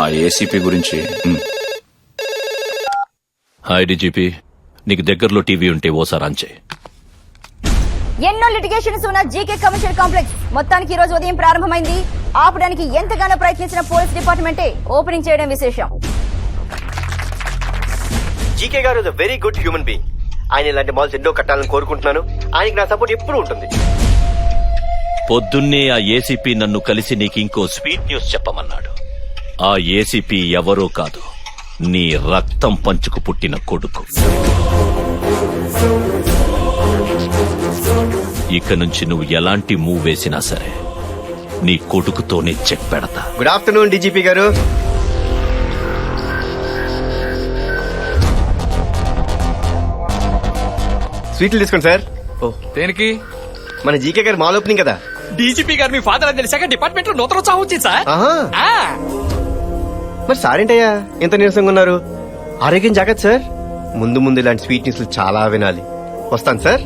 ఆ ఏసీపీ గురించి. Hi DGP, నీకు దగ్గరలో టీవీ ఉంటే ఓసారి ఆన్ చేయి. ఎన్నో లిటిగేషన్స్ ఉన్న జీకే కమర్షియల్ కాంప్లెక్స్ మొత్తానికి ఈ రోజు ఉదయం ప్రారంభమైంది. ఆపడానికి ఎంతగానో ప్రయత్నించిన పోలీస్ డిపార్ట్మెంటే ఓపెనింగ్ చేయడం విశేషం. జీకే గారు is a very good human being. ఆయన ఇలాంటి మాల్స్ ఎన్నో కట్టాలని కోరుకుంటున్నాను. ఆయనకి నా సపోర్ట్ ఎప్పుడూ ఉంటుంది. పొద్దున్నే ఆ ఏసీపీ నన్ను కలిసి నీకు ఇంకో స్వీట్ న్యూస్ చెప్పమన్నాడు. ఆ ఏసీపీ ఎవరో కాదు, నీ రక్తం పంచుకు పుట్టిన కొడుకు. ఇక నుంచి నువ్వు ఎలాంటి మూవ్ వేసినా సరే నీ కొడుకుతోనే చెక్ పెడతా. గుడ్ ఆఫ్టర్నూన్ డీజీపీ గారు. స్వీట్లు తీసుకోండి సార్. ఓ దేనికి? మన జీకే గారు మాల్ ఓపెనింగ్ కదా. డీజీపీ గారు మీ ఫాదర్ అని తెలిసాక డిపార్ట్మెంట్ లో నూతన ఉత్సాహం వచ్చింది సార్. మరి సార్ ఏంటయ్యా ఎంత నీరసంగా ఉన్నారు? ఆరోగ్యం జాగ్రత్త సార్. ముందు ముందు ఇలాంటి స్వీట్ న్యూస్లు చాలా వినాలి. వస్తాను సార్.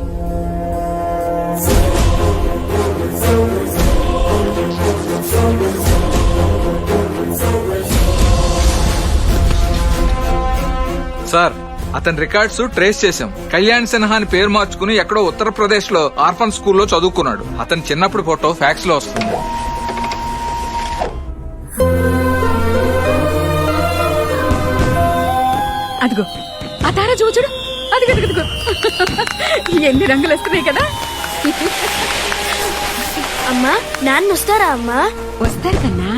సార్ అతని రికార్డ్స్ ట్రేస్ చేశాం. కళ్యాణ్ సిన్హా అని పేరు మార్చుకుని ఎక్కడో ఉత్తరప్రదేశ్ లో ఆర్ఫన్ స్కూల్లో చదువుకున్నాడు. అతని చిన్నప్పుడు ఫోటో ఫ్యాక్స్ లో వస్తుంది. అదిగో ఆ తారా చూడు, అదిగో ఎన్ని రంగులు వస్తున్నాయి కదా. అమ్మా నాన్న వస్తారా? అమ్మా వస్తారు కన్నా.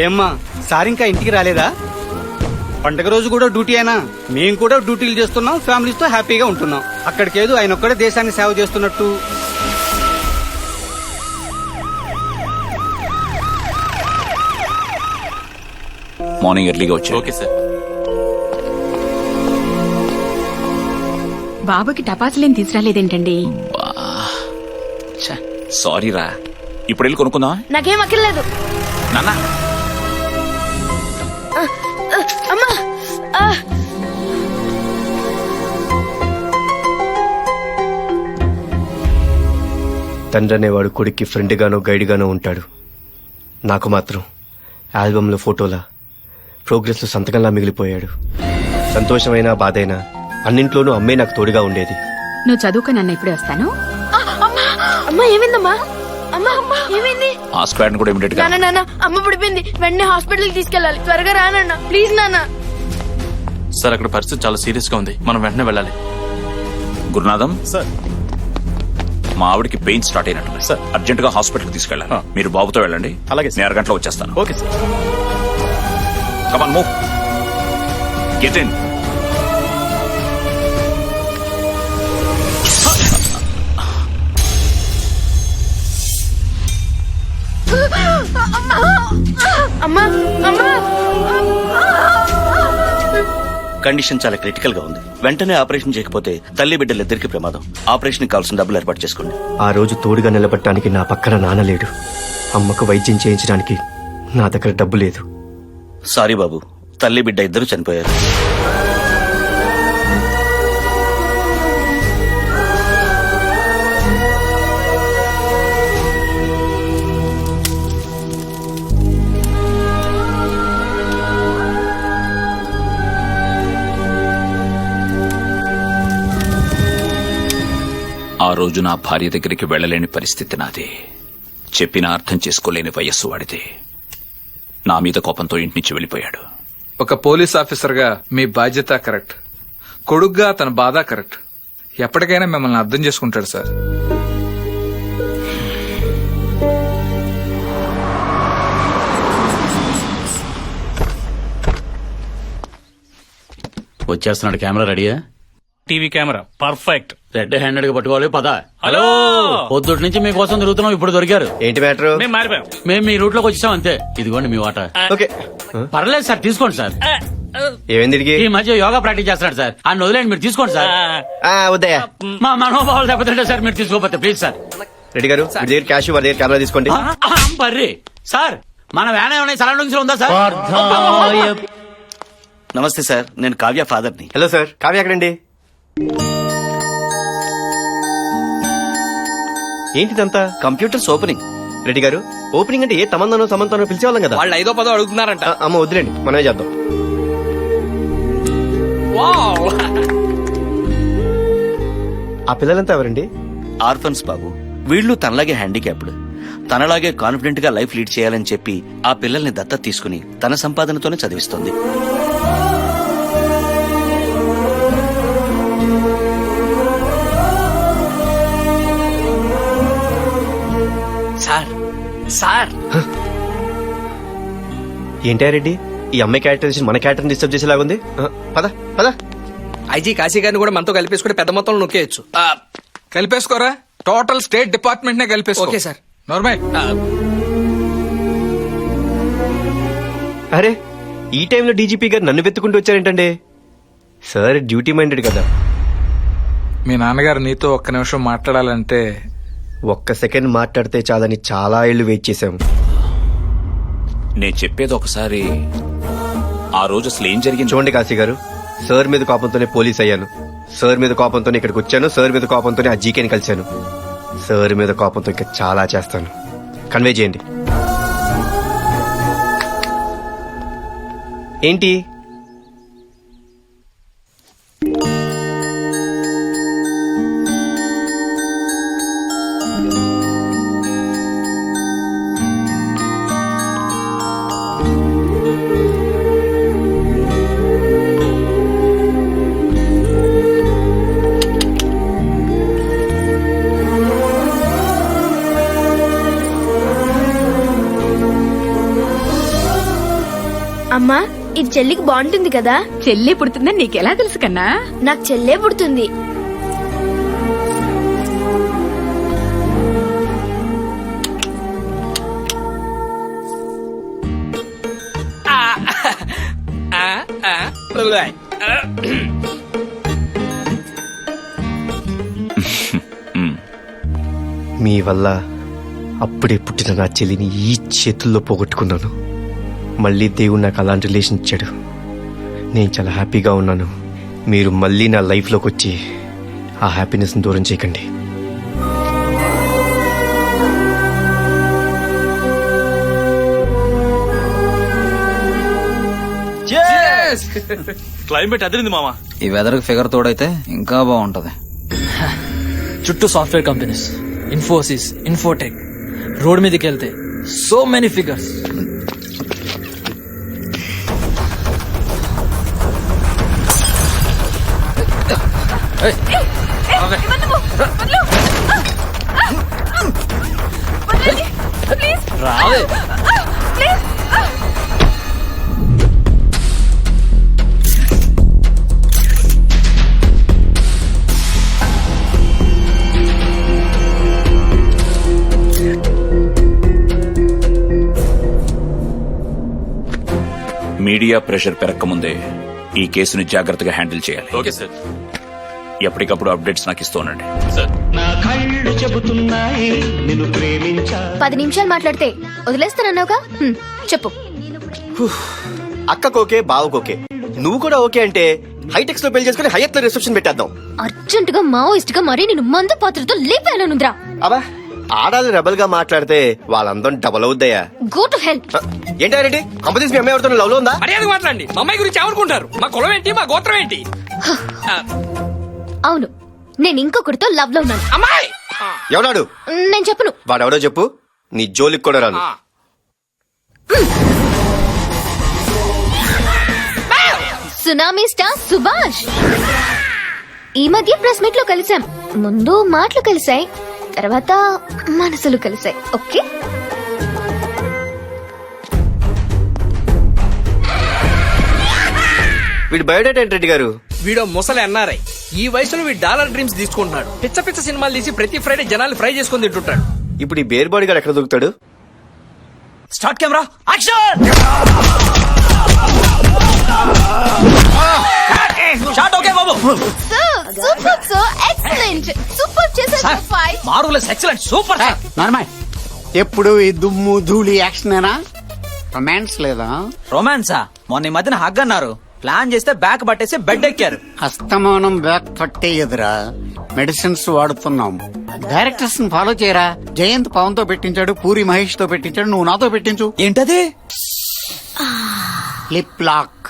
ఏమ్మా సార్ ఇంకా ఇంటికి రాలేదా? పండగ రోజు కూడా డ్యూటీ అయినా మేము కూడా డ్యూటీలు చేస్తున్నాం, ఫ్యామిలీస్ తో హ్యాపీగా ఉంటున్నాం. అక్కడికేదో ఆయన ఒక్కడే దేశాన్ని సేవ చేస్తున్నట్టు. మార్నింగ్ ఎర్లీగా వచ్చి. Okay sir. బాబుకి టపాసులేం తీసుకురాలేదేంటండి? సారీ రా, ఇప్పుడు వెళ్ళి కొనుక్కుందా? నాకేం అక్కర్లేదు నాన్న. అమ్మా. తండ్రి అనేవాడు కొడుక్కి ఫ్రెండ్ గానో గైడ్ గానో ఉంటాడు. నాకు మాత్రం ఆల్బమ్ లో ఫోటోలా, ప్రోగ్రెస్ లో సంతకంలా మిగిలిపోయాడు. సంతోషమైనా బాధైనా అన్నింట్లోనూ అమ్మే నాకు తోడుగా ఉండేది. నువ్వు చదువుకో, నన్ను ఇప్పుడే వస్తాను. అమ్మా ఏమైందమ్మా? అమ్మా ఏమైంది? హాస్పిటల్ కూడా ఇమిడియట్ గా. నాన్న అమ్మ పడిపోయింది, వెంటనే హాస్పిటల్ కి తీసుకెళ్ళాలి. త్వరగా రానన్న ప్లీజ్. నాన్న సార్ అక్కడ పరిస్థితి చాలా సీరియస్ గా ఉంది, మనం వెంటనే వెళ్ళాలి. గురునాథం సార్, మా ఆవిడకి పెయిన్ స్టార్ట్ అయినట్టు సార్. అర్జెంట్ గా హాస్పిటల్ కి తీసుకెళ్ళాలి. మీరు బాబుతో వెళ్ళండి. అలాగే, నేను అరగంటలో వచ్చేస్తాను. Okay sir. Come on move, get in. అమ్మా అమ్మా. కండిషన్ చాలా క్రిటికల్ గా ఉంది. వెంటనే ఆపరేషన్ చేయకపోతే తల్లి బిడ్డలిద్దరికి ప్రమాదం. ఆపరేషన్ కావాల్సిన డబ్బులు ఏర్పాటు చేసుకోండి. ఆ రోజు తోడుగా నిలబడటానికి నా పక్కన నాన్న లేడు. అమ్మకు వైద్యం చేయించడానికి నా దగ్గర డబ్బు లేదు. సారీ బాబు, తల్లి బిడ్డ ఇద్దరు చనిపోయారు. ఆ రోజు నా భార్య దగ్గరికి వెళ్లలేని పరిస్థితి నాది. చెప్పినా అర్థం చేసుకోలేని వయస్సు వాడిది. నా మీద కోపంతో ఇంటి నుంచి వెళ్లిపోయాడు. ఒక పోలీస్ ఆఫీసర్ గా మీ బాధ్యత కరెక్ట్, కొడుగ్గా తన బాధ కరెక్ట్. ఎప్పటికైనా మిమ్మల్ని అర్థం చేసుకుంటాడు సార్. వచ్చేస్తున్నాడు. కెమెరా రెడీయా? TV camera perfect. Red handed గా పట్టుకోవాలి. పద. హలో, పొద్దుటి నుంచి మీకోసం తిరుగుతున్నాం, ఇప్పుడు దొరికారు. ఏంటి మ్యాటర్? మేము మారిపోయాం. మేము మీ రూట్ లోకి వచ్చాం అంతే. ఇదిగోండి మీ వాటా. ఓకే, పర్లేదు సార్, తీసుకోండి సార్. ఏమైంది? ఈ మధ్య యోగా ప్రాక్టీస్ చేస్తున్నాడు సార్, ఆయన వదిలేండి, మీరు తీసుకోండి సార్. వద్దయ్యా, మా మనోభావాలు దెబ్బతింటే సార్, మీరు తీసుకోపోతే ప్లీజ్ సార్. రెడ్డి గారు, మీ దగ్గర క్యాష్, వారి దగ్గర కెమెరా తీసుకోండి. బర్రీ సార్, మన వ్యాన్ ఏమైనా సరౌండింగ్స్ లో ఉందా సార్? నమస్తే సార్, నేను కావ్య ఫాదర్ ని. హలో సార్, కావ్య ఎక్కడండి? ఏంటిదంతా? Computers opening. రెడ్డి గారు ఓపెనింగ్ అంటే ఏ తమందనో సమంతనో పిలిచేవాళ్ళం కదా. వాళ్ళు 5వ 10వ అడుగుతున్నారంట. అమ్మ వదిలేండి, మనమే చేద్దాం. ఆ పిల్లలంతా ఎవరండి? ఆర్ఫన్స్ బాబు. వీళ్ళు తనలాగే హ్యాండిక్యాప్డ్. తనలాగే కాన్ఫిడెంట్ గా లైఫ్ లీడ్ చేయాలని చెప్పి ఆ పిల్లల్ని దత్తత తీసుకుని తన సంపాదనతోనే చదివిస్తుంది. సార్ ఏంటా రెడ్డి, ఈ అమ్మాయి క్యారెక్టరైజేషన్ మన క్యారెక్టర్ డిస్టర్బ్ చేసేలాగుంది. పద పద. ఐజీ కాశీ గారిని కూడా మనతో కలిపేసుకుంటే పెద్ద మొత్తంలో నొక్కేయచ్చు. కలిపేసుకోరా, టోటల్ స్టేట్ డిపార్ట్మెంట్ నే కలిపేసుకో. Okay sir. నార్మల్. అరే ఈ టైంలో డీజీపీ గారు నన్ను వెతుకుంటూ వచ్చారేంటండి? సార్ డ్యూటీ మైండెడ్ కదా. మీ నాన్నగారు నీతో ఒక్క నిమిషం మాట్లాడాలంటే ఒక్క సెకండ్ మాట్లాడితే చాలని చాలా ఏళ్లు వెయిట్ చేశాం. నేను చెప్పేది ఒకసారి. ఆ రోజు అసలు ఏం జరిగింది చూడండి కాశీ గారు, సార్ మీద కోపంతోనే పోలీస్ అయ్యాను, సార్ మీద కోపంతోనే ఇక్కడికి వచ్చాను, సార్ మీద కోపంతోనే ఆ జీకేని కలిశాను, సార్ మీద కోపంతో ఇంకా చాలా చేస్తాను. కన్వే చేయండి. ఏంటి అమ్మా, ఇది చెల్లికి బాగుంటుంది కదా? చెల్లి పుడుతుందని నీకెలా తెలుసు కన్నా? నాకు చెల్లే పుడుతుంది. మీ వల్ల అప్పుడే పుట్టిన నా చెల్లిని ఈ చేతుల్లో పోగొట్టుకున్నాను. మళ్ళీ దేవుడు నాకు అలాంటి రిలేషన్ ఇచ్చాడు. నేను చాలా హ్యాపీగా ఉన్నాను. మీరు మళ్ళీ నా లైఫ్లోకి వచ్చి ఆ హ్యాపీనెస్ని దూరం చేయకండి. క్లైమేట్ అదిరింది మామ. ఈ వెదర్ ఫిగర్ తోడైతే ఇంకా బాగుంటది. చుట్టూ software companies, Infosys, Infotech. Road మీదకి వెళ్తే సో మెనీ ఫిగర్స్. రావే. మీడియా ప్రెషర్ పెరగకముందే ఈ కేసుని జాగ్రత్తగా హ్యాండిల్ చేయాలి. Okay sir. ఎప్పటికప్పుడు అప్డేట్స్ నాకు ఇస్తూ ఉండండి. సార్ 10 నిమిషాలు మాట్లాడితే వదిలేస్తానన్నావుగా? చెప్పు. అక్కకోకే బావకోకే, నువ్వు కూడా ఓకే అంటే హైటెక్స్ లో పెళ్లి చేసుకుని హైయత్ లో రిసెప్షన్ పెట్టేద్దాం. అర్జెంట్ గా మావోయిస్ట్ గా మరీ నేను మందు పాత్రతో లేపానుంద్రా. అబ్బా, ఆడాలి రెబల్ గా మాట్లాడితే వాళ్ళందరం డబల్ అవుద్దయ్యా. Go to help. ఏంటా రెడ్డి, కంపెనీస్ మీ అమ్మాయి ఎవరితో లవ్ లో ఉందా? మర్యాద మాట్లాడండి. మా అమ్మాయి గురించి ఏమనుకుంటారు? మా కులం ఏంటి, మా గోత్రం ఏంటి? అవును, నేను ఇంకొకరితో లవ్ లో ఉన్నాను. అమ్మాయి ఎవడాడు? నేను చెప్పను. వాడెవడో చెప్పు, నీ జోలికి కూడా రాను. Tsunami star Subhash. ఈ మధ్య ప్రెస్ మీట్ లో కలిసాం. ముందు మాటలు కలిసాయి, తర్వాత మనసులు కలిసాయి. ఓకే. వీడు బయోడేటా ఏంటి రెడ్డి గారు? వీడో ముసలి ఎన్ఆర్ఐ. ఈ వయసులో వీడు డాలర్ డ్రీమ్స్ తీసుకుంటున్నాడు. పిచ్చ పిచ్చ సినిమాలు తీసి ప్రతి ఫ్రైడే జనాలు ఫ్రై చేసుకుని తింటుంటాడు. ఇప్పుడు ఈ బేర్ బాడీ గారు ఎక్కడ దొరుకుతాడు? Start camera action. Shot okay బాబు. Super so excellent. సూపర్ చేశారు. Five marvellous excellent super. Normal. ఎప్పుడు ఈ దుమ్ము ధూళి యాక్షనేనా? రొమాన్స్ లేదా? రొమాన్సా? మొన్న ఈ మధ్యన హగ్ అన్నారు. ప్లాన్ చేస్తే బ్యాక్ పట్టేసి బెడ్ ఎక్కారు. అస్తమానం బ్యాక్ పట్టేయదురా, మెడిసిన్స్ వాడుతున్నాం. డైరెక్టర్స్ ని ఫాలో చేయరా. జయంత్ పవన్ తో పెట్టించాడు, పూరి మహేష్ తో పెట్టించాడు, నువ్వు నాతో పెట్టించు. ఏంటది? Lip lock.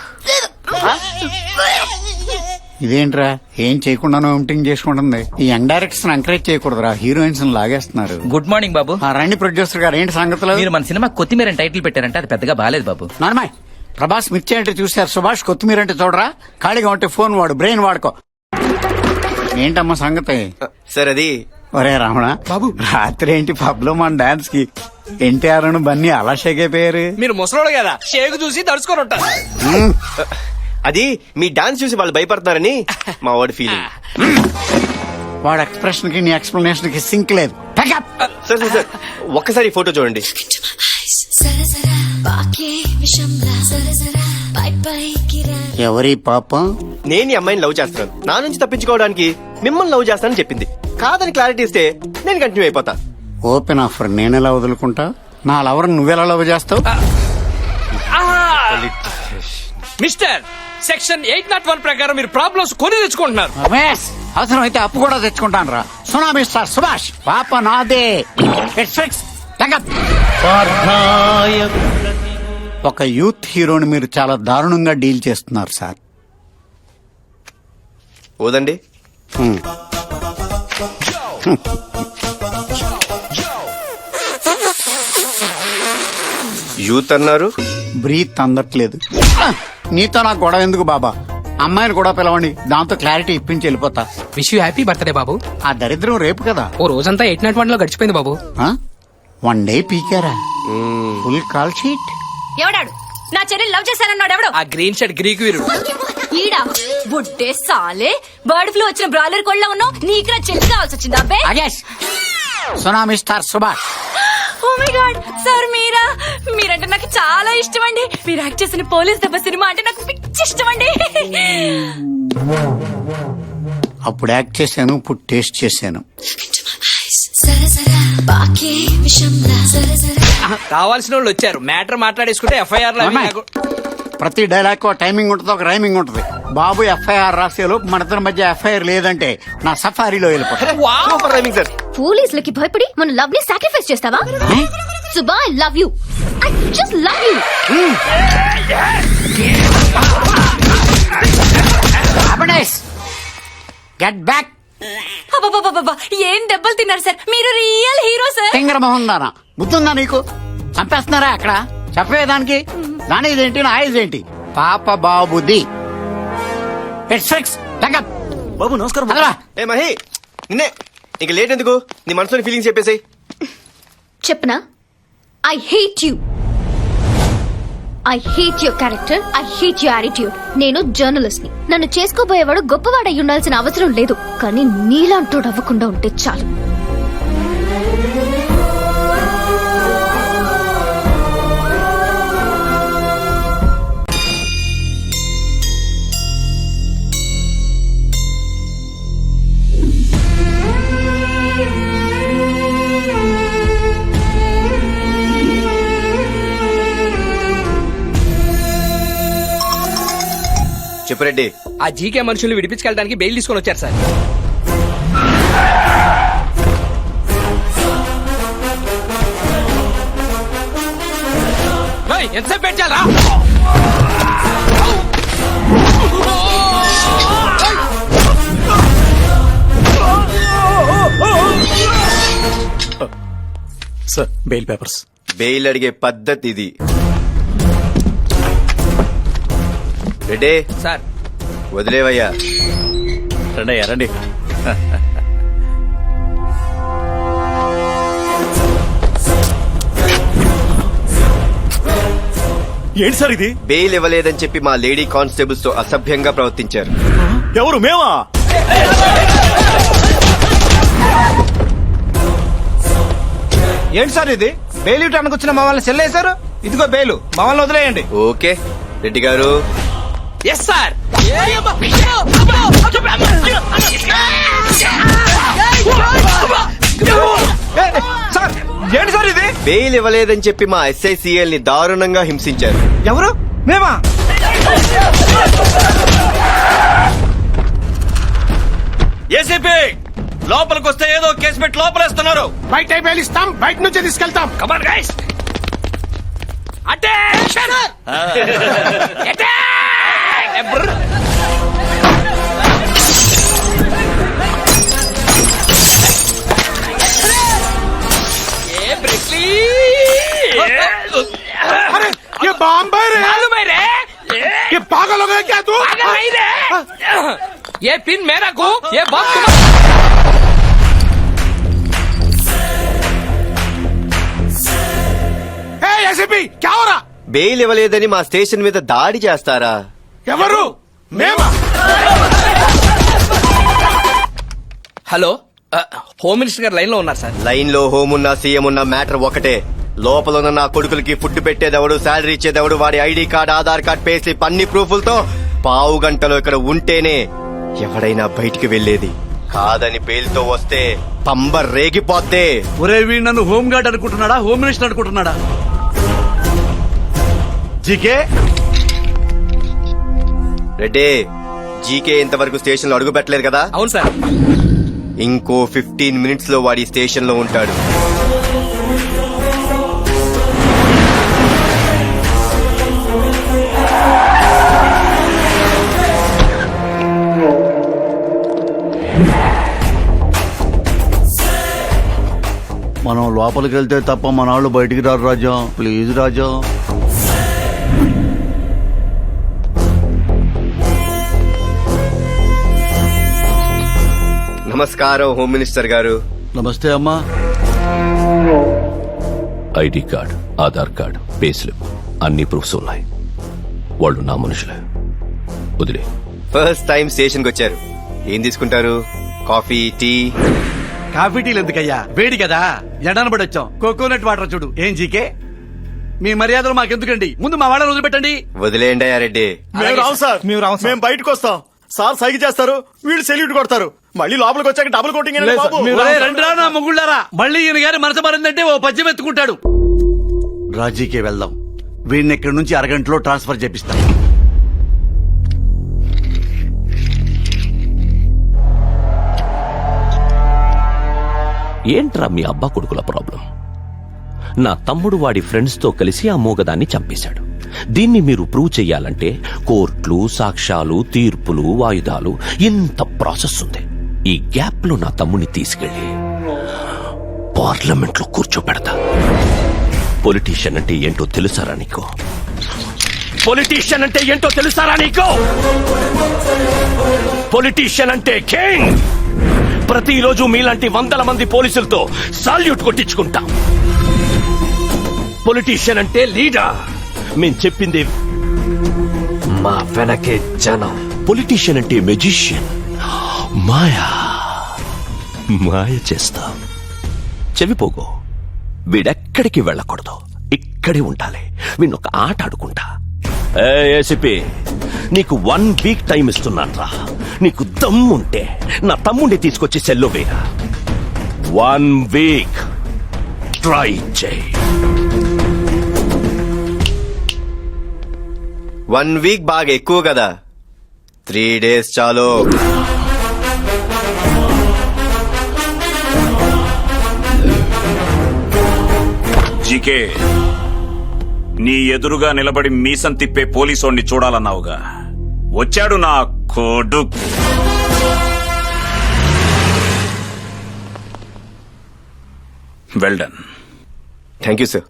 ఇదేంట్రా ఏం చేయకుండా ఎంటింగ్ చేసుకుంటుంది. ఈ యంగ్ డైరెక్టర్స్ ఎంకరేజ్ చేయకూడదురా, హీరోయిన్స్ లాగేస్తున్నారు. గుడ్ మార్నింగ్ బాబు. ఆ రండి ప్రొడ్యూసర్ గారు, ఏంటి సంగతులు? మీరు మన సినిమా కొత్తిమీర టైటిల్ పెట్టారంటే అది పెద్దగా బాలేదు బాబు. నానమ్మాయ్, ప్రభాస్ మిర్చి అంటే చూశారు, సుభాష్ కొత్తిమీర అంటే చూడరా. ఖాళీగా ఉంటే ఫోన్ వాడు, బ్రెయిన్ వాడుకో. ఏంటమ్మా సంగతి? సార్ అది ఒరే రమణ బాబు, రాత్రి ఏంటి పబ్ లో మన డాన్స్ కి ఎన్టీఆర్ అను బన్నీ అలా షేక్ అయిపోయారు. మీరు ముసలోడు కదా, షేక్ చూసి తడుచుకొని ఉంటారు. అది మీ డాన్స్ చూసి వాళ్ళు భయపడతారని మా వాడి ఫీలింగ్. వాడు ఎక్స్ప్రెషన్ కి నీ ఎక్స్ప్లెనేషన్ కి సింక్ లేదు. సార్ సార్ సార్ ఒక్కసారి ఈ ఫోటో చూడండి. ఎవరి పాపం? నేను ఈ అమ్మాయిని లవ్ చేస్తున్నాను, నా నుంచి తప్పించుకోవడానికి మిమ్మల్ని లవ్ చేస్తానని చెప్పింది. కాదని క్లారిటీ ఇస్తే నేను కంటిన్యూ అయిపోతా. ఓపెన్ ఆఫర్ నేనెలా వదులుకుంటా? నా లవర్ నువ్వెలా లవ్ చేస్తావు? మిస్టర్, సెక్షన్ 801 ప్రకారం మీరు ప్రాబ్లమ్స్ కొని తెచ్చుకుంటున్నారు. రమేష్, అవసరం అయితే అప్పు కూడా తెచ్చుకుంటాను రా. సునామీ స్టార్ సుభాష్ పాప నాదే. It's fixed. Take up. ఒక యూత్ హీరోని మీరు చాలా దారుణంగా డీల్ చేస్తున్నారు సార్. ఓదండి. యూత్ అన్నారు, బ్రీత్ అందట్లేదు. నీతో నాకు గొడవ ఎందుకు బాబా? అమ్మాయిని కూడా పిలవండి, దాంతో క్లారిటీ ఇప్పించి వెళ్ళిపోతా. విష్ యూ హ్యాపీ బర్త్డే బాబు. ఆ దరిద్రం రేపు కదా. ఓ రోజంతా 801 లో గడిచిపోయింది బాబు. 1 డే పీకారా? Full call sheet. ఎవడాడు నా చెల్లెలు లవ్ చేశానన్నాడు? ఎవడు? ఆ గ్రీన్ షర్ట్ గ్రీక్ వీరుడు. ఈడా బుడ్డే సాలే, బర్డ్ ఫ్లూ వచ్చిన బ్రాయిలర్ కోళ్ళ ఉన్నావు. నీకు నా చెల్లి కావాల్సి వచ్చింది అబ్బే. Tsunami star Subhash. Oh my god sir, మీరంటే నాకు చాలా ఇష్టం అండి. మీరు యాక్ట్ చేసిన పోలీస్ దెబ్బ సినిమా అంటే నాకు పిచ్చి ఇష్టం అండి. అప్పుడు యాక్ట్ చేశాను, ఇప్పుడు టేస్ట్ చేశాను. కావాల్సిన వాళ్ళు వచ్చారు, మ్యాటర్ మాట్లాడేసుకుంటే ఎఫ్ఐఆర్ ప్రతి డైలాగ్ టైమింగ్ ఉంటుంది, ఒక రైమింగ్ ఉంటుంది. బాబు ఎఫ్ఐఆర్ రాసేలోపు మన ఇద్దరి మధ్య ఎఫ్ఐఆర్ లేదంటే నా సఫారీలో వెళ్ళిపోతాను. పోలీసులకి భయపడి మన లవ్ ని సాక్రిఫైస్ చేస్తావా? Suba, I love you. I just love you. Get back. ఏం దెబ్బలు తిన్నారు సార్, మీరు రియల్ హీరో సార్. తింగర మొహం దానా, బుద్ధుందా నీకు? చంపేస్తున్నారా అక్కడ? చెప్పేదానికి దాని ఇదేంటి, నా ఇదేంటి? పాప బాబుది. It's fix. బాబు నమస్కారం. ఏ మహి, నిన్నే ఇంక లేట్ ఎందుకు? నీ మనసులోని ఫీలింగ్స్ చెప్పేసి. చెప్పనా? I hate you. I hate your character. I hate your attitude. నేను జర్నలిస్ట్ ని. నన్ను చేసుకోబోయేవాడు గొప్పవాడై ఉండాల్సిన అవసరం లేదు, కానీ నీలాంటోడు అవ్వకుండా ఉంటే చాలు. చెప్పు రెడ్డి. ఆ జీకే మనుషుల్ని విడిపించుకెళ్ళడానికి బెయిల్ తీసుకొని వచ్చారు సార్. ఎంతసేపు పెట్టారా? Sir bail papers. బెయిల్ అడిగే పద్ధతి ఇది. రెడ్డి సార్ వదిలేవయ్యా. రండి రండి. ఏంటి సార్ ఇది? బెయిల్ ఇవ్వలేదని చెప్పి మా లేడీ కానిస్టేబుల్స్ తో అసభ్యంగా ప్రవర్తించారు. ఎవరు? మేమా? ఏంటి సార్ ఇది? బెయిల్ ఇవ్వడానికి వచ్చిన మమ్మల్ని సెల్లేశారు. ఇదిగో బెయిల్, మమ్మల్ని వదిలేయండి. Okay Reddy garu. Yes sir. Sir ఏంటి సార్ ఇది? బెయిల్ ఇవ్వలేదని చెప్పి మా SICL ని దారుణంగా హింసించారు. ఎవరు? మేమా? ఏసీపీ లోపలికి వస్తే ఏదో కేసు పెట్టి లోపలేస్తున్నారు. బయట పేలిస్తాం, బయట నుంచే తీసుకెళ్తాం. Come on guys. अरे ये बॉम्ब है रे, ये पागल हो गया क्या तू? ఏ పిన్ మేరకు ఏ బాంబ్ एसीपी क्या हो रहा? బెయిల్ ఇవ్వలేదని మా స్టేషన్ మీద దాడి చేస్తారా? ఎవరు? మేమా? హలో హోమ్ మినిస్టర్ గారు లైన్ లో ఉన్నారు సార్. లైన్ లో హోమ్ ఉన్నా సీఎం ఉన్న మ్యాటర్ ఒకటే. లోపల ఉన్న నా కొడుకులకి ఫుడ్ పెట్టేదెవడు, శాలరీ ఇచ్చేదెవడు, వాడి ID card, Aadhaar card, pay slip అన్ని ప్రూఫ్లతో పావు గంటలో ఇక్కడ ఉంటేనే ఎవడైనా బయటికి వెళ్లేది. కాదని బెయిల్తో వస్తే పంబ రేగిపోద్దే. ఒరే వీడు నన్ను హోమ్ గార్డ్ అనుకుంటున్నాడా, హోమ్ మినిస్టర్ అనుకుంటున్నాడా? జీకే రెడ్డి, జీకే ఇంతవరకు స్టేషన్ లో అడుగు పెట్టలేదు కదా? అవును సార్. ఇంకో 15 మినిట్స్ లో వాడి స్టేషన్ లో ఉంటాడు. మనం లోపలికి వెళ్తే తప్ప మన వాళ్ళు బయటికి రారు రాజా. ప్లీజ్ రాజా. నమస్కారం హోమ్ మినిస్టర్ గారు. నమస్తే అమ్మా. ID card, Aadhaar card, pay slip అన్ని ప్రూఫ్స్ ఉన్నాయి. వాళ్ళు నా మనుషులే. వదిలే. ఫస్ట్ టైం స్టేషన్ కి వచ్చారు. ఏం తీసుకుంటారు? Coffee, tea? కాఫీ టీలు ఎందుకయ్యా, వేడి కదా. ఎండనబడి వచ్చాం. కోకోనట్ వాటర్ చూడు. ఏం జీకే, మీ మర్యాదలు మాకెందుకండి, ముందు మా వాళ్ళని వదిలిపెట్టండి. వదిలేండి అయ్యా రెడ్డి. మేము రావు సార్, మేము బయటకు వస్తాం. సార్ సైకి చేస్తారు, వీళ్ళు సెల్యూట్ కొడతారు. మళ్ళీ లోపలికి వచ్చాక డబుల్ కోటింగ్ ఏంటి బాబు? ఒరే రండిరా నా ముగ్గుళ్ళారా, మళ్ళీ ఈయన గారి మనసు మారిందంటే ఓ పద్యం ఎత్తుకుంటాడు. రాజీకే వెళ్దాం. వీడిని ఇక్కడి నుంచి అరగంటలో ట్రాన్స్ఫర్ చేపిస్తాం. ఏంట్రా మీ అబ్బా కొడుకుల ప్రాబ్లం? నా తమ్ముడు వాడి ఫ్రెండ్స్ తో కలిసి ఆ మూగదాన్ని చంపేశాడు. దీన్ని మీరు ప్రూవ్ చెయ్యాలంటే కోర్టులు, సాక్ష్యాలు, తీర్పులు, వాయిదాలు, ఇంత ప్రాసెస్ ఉంది. ఈ గ్యాప్ లో నా తమ్ముడిని తీసుకెళ్లి పార్లమెంట్ లో కూర్చోబెడతా. పొలిటీషియన్ అంటే ఏంటో తెలుసారా నీకు? పొలిటీషియన్ అంటే ఏంటో తెలుసారా నీకు? పొలిటీషియన్ అంటే కింగ్. ప్రతిరోజు మీలాంటి 100 మంది పోలీసులతో సాల్యూట్ కొట్టించుకుంటాం. పొలిటీషియన్ అంటే లీడర్. మేం చెప్పింది మా వెనకే జనం. పొలిటీషియన్ అంటే మెజిషియన్. మాయ చేస్తాం. చెవిపోగో. వీడెక్కడికి వెళ్ళకూడదు, ఇక్కడే ఉండాలి. వీణొక ఆట ఆడుకుంటా. ఏసీపీ, నీకు 1 వీక్ టైం ఇస్తున్నాన్రా. నీకు దమ్ముంటే నా తమ్ముడిని తీసుకొచ్చి సెల్లో వేరా. 1 వీక్ ట్రై చేయి. 1 వీక్ బాగా ఎక్కువ కదా, 3 days చాలు. జీకే, నీ ఎదురుగా నిలబడి మీసం తిప్పే పోలీసోడిని చూడాలన్నావుగా. వచ్చాడు నా కొడుకు. Well done. Thank you sir.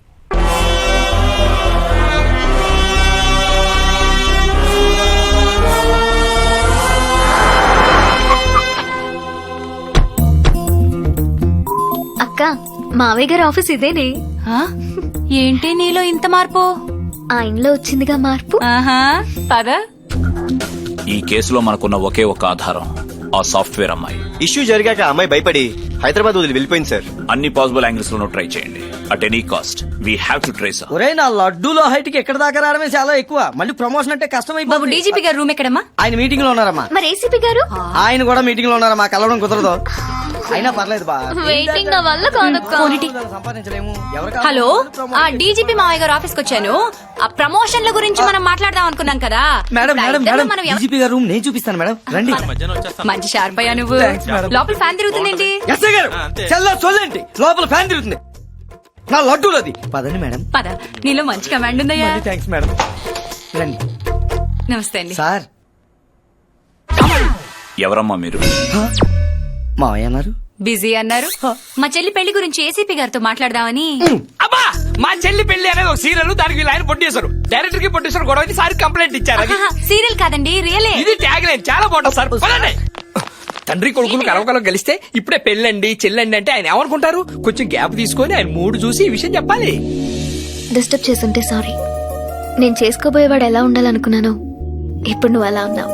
అక్క, మావయ్య గారి ఆఫీస్ ఇదేనే. ఏంటి నీలో ఇంత మార్పు? ఆయనలో వచ్చిందిగా మార్పు. పద. ఈ కేసులో మనకున్న ఒకే ఒక ఆధారం ఆ సాఫ్ట్వేర్ అమ్మాయి. ఇష్యూ జరిగాక అమ్మాయి భయపడి హైదరాబాద్ వదిలి వెళ్ళిపోయింది సార్. అన్ని పాసిబుల్ యాంగిల్స్ లోనూ ట్రై చేయండి. At any cost we have to trace. ఒరే, నా లడ్డూలో హైట్ కి ఎక్కడ దాకా రావడమే చాలా ఎక్కువ. మళ్ళీ ప్రమోషన్ అంటే కష్టం బాబు, అయిపోతుంది. డీజీపీ గారు రూమ్ ఎక్కడమ్మా? ఆయన మీటింగ్ లో ఉన్నారమ్మా. మరి ఏసీపీ గారు? ఆయన కూడా మీటింగ్ లో ఉన్నారమ్మా, కలవడం కుదరదు. అయినా పర్లేదు బా వెయిటింగ్ నా వల్ల కాదక్క. సంపాదించలేము హలో ఆ డీజీపీ మావయ్య గారు ఆఫీస్కి వచ్చాను. ఆ ప్రమోషన్ల గురించి మనం మాట్లాడదాం అనుకున్నాం కదా. మేడం ఇప్పుడు ఆ మేడం ఇద్దరిలో మేడం మనం ఎవ- డీజీపీ గారు రూమ్ నేను చూపిస్తాను మేడం రండి మంచి షార్ప్ అయ్యా నువ్వు. లోపల ఫ్యాన్ తిరుగుతుందేంటి? ఎస్ఐ గారు చల్ల చల్లండి లోపల ఫ్యాన్ తిరుగుతుంది నా లడ్డూలది పదండి మేడం పద, నీలో మంచి కమాండ్ ఉందయ్యా. థ్యాంక్స్ మేడం రండి నమస్తే అండి. సార్ ఎవరమ్మా మీరు? మావయ్య అన్నారు బిజీ అన్నారు. మా చెల్లి పెళ్లి గురించి ఏసీపీ గారితో మాట్లాడదామని. అబ్బా మా చెల్లి పెళ్లి అనేది ఒక సీరియల్, దానికి వీళ్ళు ఆయన ప్రొడ్యూసర్, డైరెక్టర్ కి ప్రొడ్యూసర్ గొడవ అయితే సార్ కంప్లైంట్ ఇచ్చారు. అది సీరియల్ కాదండి, రియలే. ఇది ట్యాగ్ లైన్, చాలా బాగుంటుంది సార్. పదండి. తండ్రి కొడుకులు కలవకలం కలిస్తే ఇప్పుడే పెళ్ళండి చెల్లండి అంటే ఆయన ఏమనుకుంటారు? కొంచెం గ్యాప్ తీసుకొని ఆయన మూడు చూసి ఈ విషయం చెప్పాలి. డిస్టర్బ్ చేసుంటే సారీ. నేను చేసుకోబోయేవాడు ఎలా ఉండాలనుకున్నానో ఇప్పుడు నువ్వు అలా ఉన్నావు.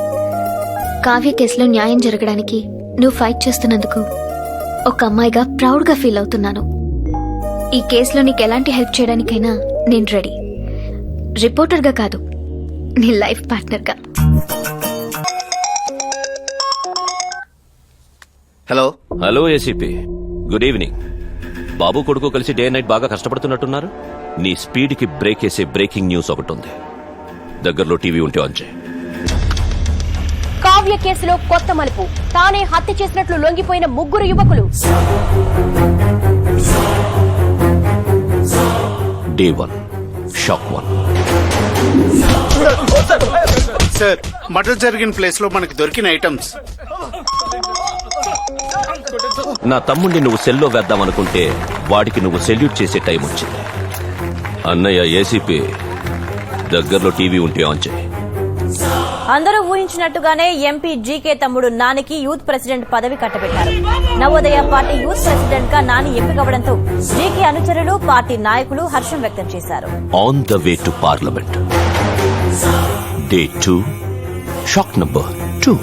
కావ్య కేసులో న్యాయం జరగడానికి నువ్వు ఫైట్ చేస్తున్నందుకు ఒక అమ్మాయిగా ప్రౌడ్ గా ఫీల్ అవుతున్నాను. ఈ కేసులో నీకు ఎలాంటి హెల్ప్ చేయడానికైనా నేను రెడీ. రిపోర్టర్ గా కాదు, నీ లైఫ్ పార్ట్నర్ గా. Hello hello ACP, good evening. బాబు కొడుకు కలిసి డే నైట్ బాగా కష్టపడుతున్నట్టున్నారు. నీ స్పీడ్ కి బ్రేక్ వేసే బ్రేకింగ్ న్యూస్ ఒకటి ఉంది. దగ్గరలో టీవీ ఉంటే ఆన్ చేయి. కావ్య కేసులో కొత్త మలుపు. తానే హత్య చేసినట్లు లొంగిపోయిన ముగ్గురు యువకులు. Day 1 shock 1. సార్ మర్డర్ జరిగిన ప్లేస్ లో మనకి దొరికిన ఐటమ్స్. నా తమ్ముడిని నువ్వు సెల్లో వేద్దామనుకుంటే వాడికి నువ్వు సెల్యూట్ చేసే టైం వచ్చింది. అన్నయ్య ఏసీపీ, దగ్గరలో టీవీ ఉంటే ఆన్ చేయి. అందరూ ఊహించినట్టుగానే ఎంపీ జీకే తమ్ముడు నానికి యూత్ ప్రెసిడెంట్ పదవి కట్టబెట్టారు. నవోదయ పార్టీ యూత్ ప్రెసిడెంట్ గా నాని ఎంపికవడంతో జీకే అనుచరులు, పార్టీ నాయకులు హర్షం వ్యక్తం చేశారు. On the way to parliament. Day 2 shock number 2.